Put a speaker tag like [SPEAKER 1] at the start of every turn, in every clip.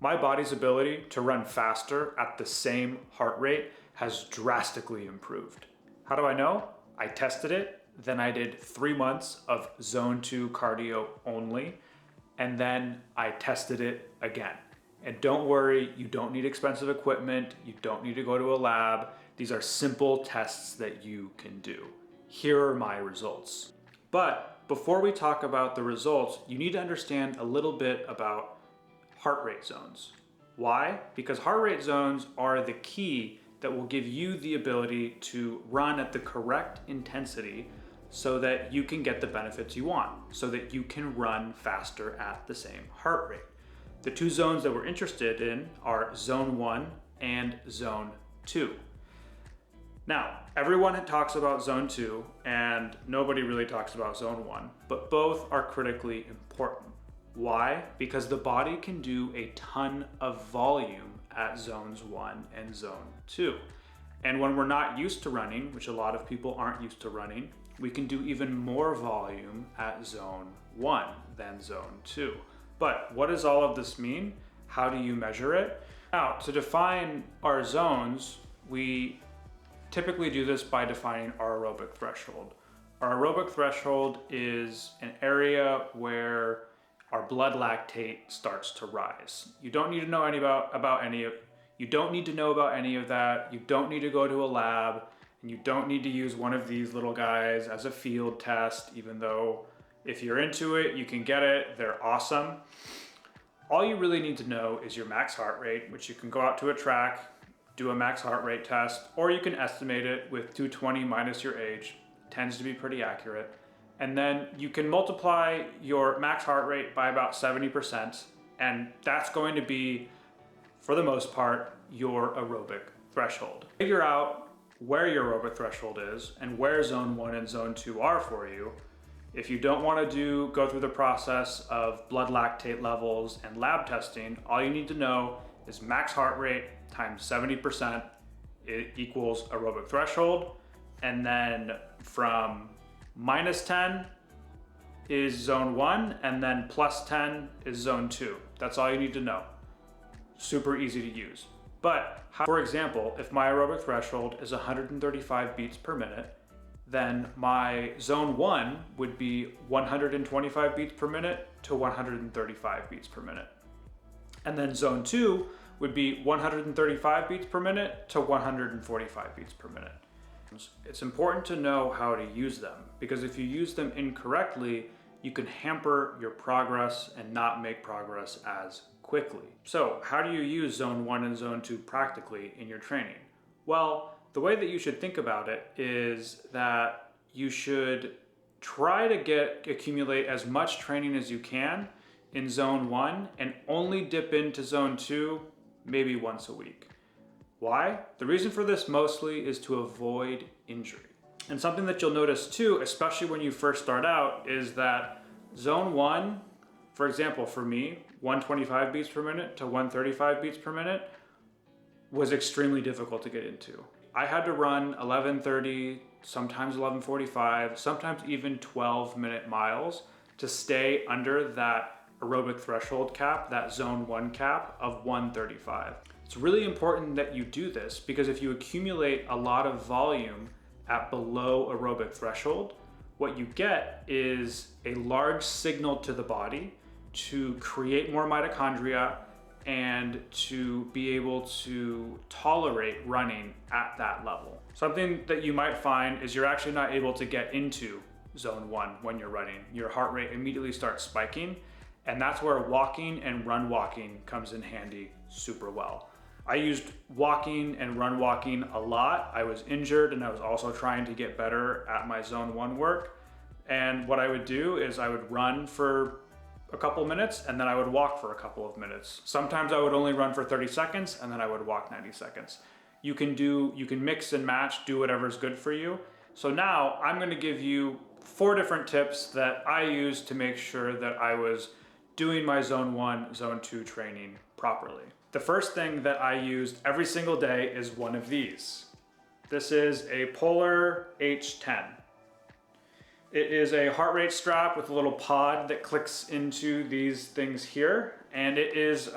[SPEAKER 1] My body's ability to run faster at the same heart rate has drastically improved. How do I know? I tested it, then I did 3 months of zone 2 cardio only, and then I tested it again. And don't worry, you don't need expensive equipment, you don't need to go to a lab. These are simple tests that you can do. Here are my results. But before we talk about the results, you need to understand a little bit about heart rate zones. Why? Because heart rate zones are the key that will give you the ability to run at the correct intensity so that you can get the benefits you want, so that you can run faster at the same heart rate. The two zones that we're interested in are zone 1 and zone 2. Now, everyone talks about zone 2 and nobody really talks about zone 1, but both are critically important. Why? Because the body can do a ton of volume at zones 1 and zone 2. And when we're not used to running, which a lot of people aren't used to running, we can do even more volume at zone 1 than zone 2. But what does all of this mean? How do you measure it? Now, to define our zones, we typically do this by defining our aerobic threshold. Our aerobic threshold is an area where our blood lactate starts to rise. You don't need to know about any of that. You don't need to go to a lab, and you don't need to use one of these little guys as a field test, even though if you're into it, you can get it. They're awesome. All you really need to know is your max heart rate, which you can go out to a track, do a max heart rate test, or you can estimate it with 220 minus your age. It tends to be pretty accurate. And then you can multiply your max heart rate by about 70%, and that's going to be, for the most part, your aerobic threshold. Figure out where your aerobic threshold is and where zone 1 and zone 2 are for you. If you don't want to go through the process of blood lactate levels and lab testing, all you need to know is max heart rate times 70%, it equals aerobic threshold. And then from minus 10 is zone 1, and then plus 10 is zone 2. That's all you need to know. Super easy to use. But, for example, if my aerobic threshold is 135 beats per minute, then my zone 1 would be 125 beats per minute to 135 beats per minute. And then zone 2 would be 135 beats per minute to 145 beats per minute. It's important to know how to use them, because if you use them incorrectly, you can hamper your progress and not make progress as quickly. So how do you use zone 1 and zone 2 practically in your training? Well, the way that you should think about it is that you should try to accumulate as much training as you can in zone 1 and only dip into zone 2 maybe once a week. Why? The reason for this mostly is to avoid injury. And something that you'll notice too, especially when you first start out, is that zone 1, for example, for me, 125 beats per minute to 135 beats per minute was extremely difficult to get into. I had to run 11:30, sometimes 11:45, sometimes even 12-minute miles to stay under that aerobic threshold cap, that zone 1 cap of 135. It's really important that you do this, because if you accumulate a lot of volume at below aerobic threshold, what you get is a large signal to the body to create more mitochondria and to be able to tolerate running at that level. Something that you might find is you're actually not able to get into zone 1 when you're running. Your heart rate immediately starts spiking, and that's where walking and run walking comes in handy super well. I used walking and run walking a lot. I was injured and I was also trying to get better at my zone 1 work. And what I would do is I would run for a couple minutes and then I would walk for a couple of minutes. Sometimes I would only run for 30 seconds and then I would walk 90 seconds. You can mix and match, do whatever's good for you. So now I'm gonna give you 4 different tips that I used to make sure that I was doing my zone 1, zone 2 training properly. The first thing that I used every single day is one of these. This is a Polar H10. It is a heart rate strap with a little pod that clicks into these things here. And it is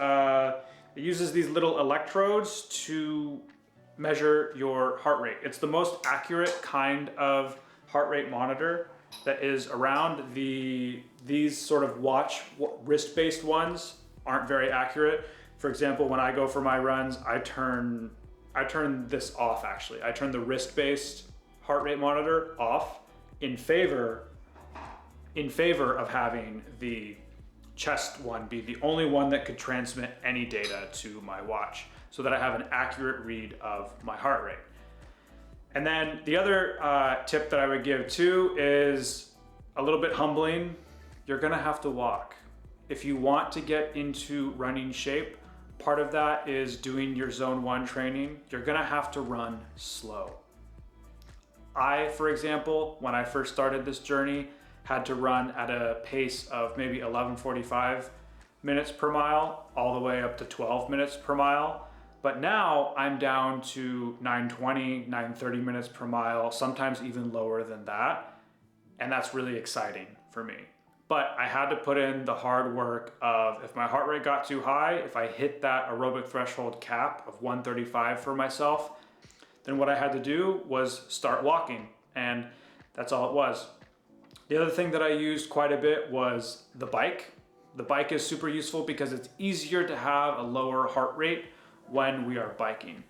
[SPEAKER 1] It uses these little electrodes to measure your heart rate. It's the most accurate kind of heart rate monitor that is around. These sort of wrist-based ones aren't very accurate. For example, when I go for my runs, I turn this off actually. I turn the wrist-based heart rate monitor off in favor of having the chest one be the only one that could transmit any data to my watch so that I have an accurate read of my heart rate. And then the other tip that I would give too is a little bit humbling. You're gonna have to walk. If you want to get into running shape, part of that is doing your zone 1 training. You're gonna have to run slow. I, for example, when I first started this journey, had to run at a pace of maybe 11:45 minutes per mile, all the way up to 12 minutes per mile. But now I'm down to 9:20, 9:30 minutes per mile, sometimes even lower than that. And that's really exciting for me. But I had to put in the hard work of, if my heart rate got too high, if I hit that aerobic threshold cap of 135 for myself, then what I had to do was start walking. And that's all it was. The other thing that I used quite a bit was the bike. The bike is super useful because it's easier to have a lower heart rate when we are biking.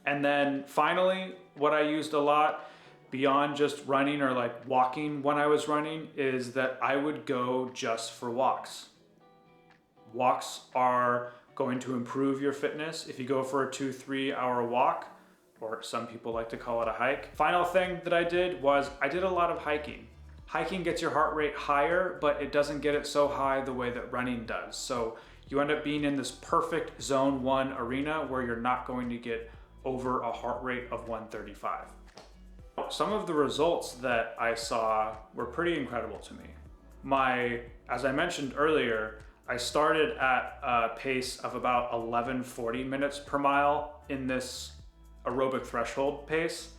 [SPEAKER 1] And then finally, what I used a lot beyond just running or like walking when I was running is that I would go just for walks. Walks are going to improve your fitness if you go for a 2-3 hour walk, or some people like to call it a hike. Final thing that I did was I did a lot of hiking. Hiking gets your heart rate higher, but it doesn't get it so high the way that running does. So you end up being in this perfect zone 1 arena where you're not going to get over a heart rate of 135. Some of the results that I saw were pretty incredible to me. As I mentioned earlier, I started at a pace of about 11:40 minutes per mile in this aerobic threshold pace.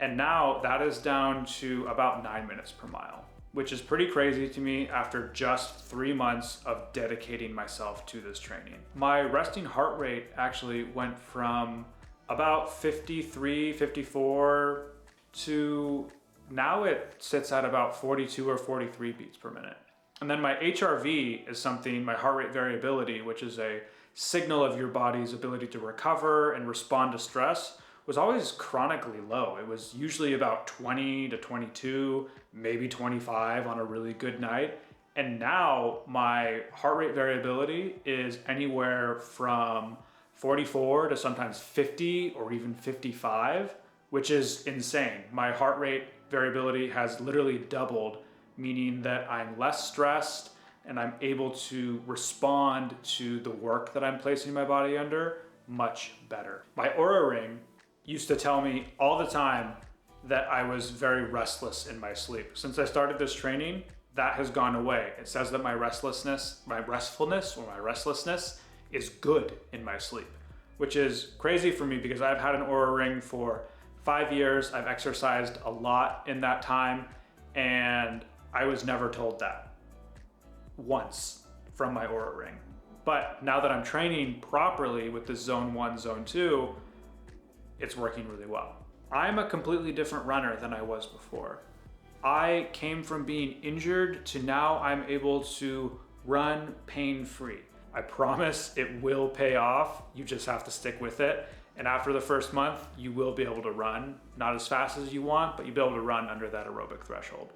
[SPEAKER 1] And now that is down to about 9 minutes per mile, which is pretty crazy to me after just 3 months of dedicating myself to this training. My resting heart rate actually went from about 53, 54 to now it sits at about 42 or 43 beats per minute. And then my HRV is something, my heart rate variability, which is a signal of your body's ability to recover and respond to stress, was always chronically low. It was usually about 20 to 22, maybe 25 on a really good night. And now my heart rate variability is anywhere from 44 to sometimes 50 or even 55, which is insane. My heart rate variability has literally doubled, meaning that I'm less stressed and I'm able to respond to the work that I'm placing my body under much better. My Oura Ring used to tell me all the time that I was very restless in my sleep. Since I started this training, that has gone away. It says that my restfulness is good in my sleep, which is crazy for me because I've had an Oura Ring for 5 years. I've exercised a lot in that time, and I was never told that once from my Oura Ring. But now that I'm training properly with the zone 1, zone 2, it's working really well. I'm a completely different runner than I was before. I came from being injured to now I'm able to run pain-free. I promise it will pay off. You just have to stick with it. And after the first month, you will be able to run, not as fast as you want, but you'll be able to run under that aerobic threshold.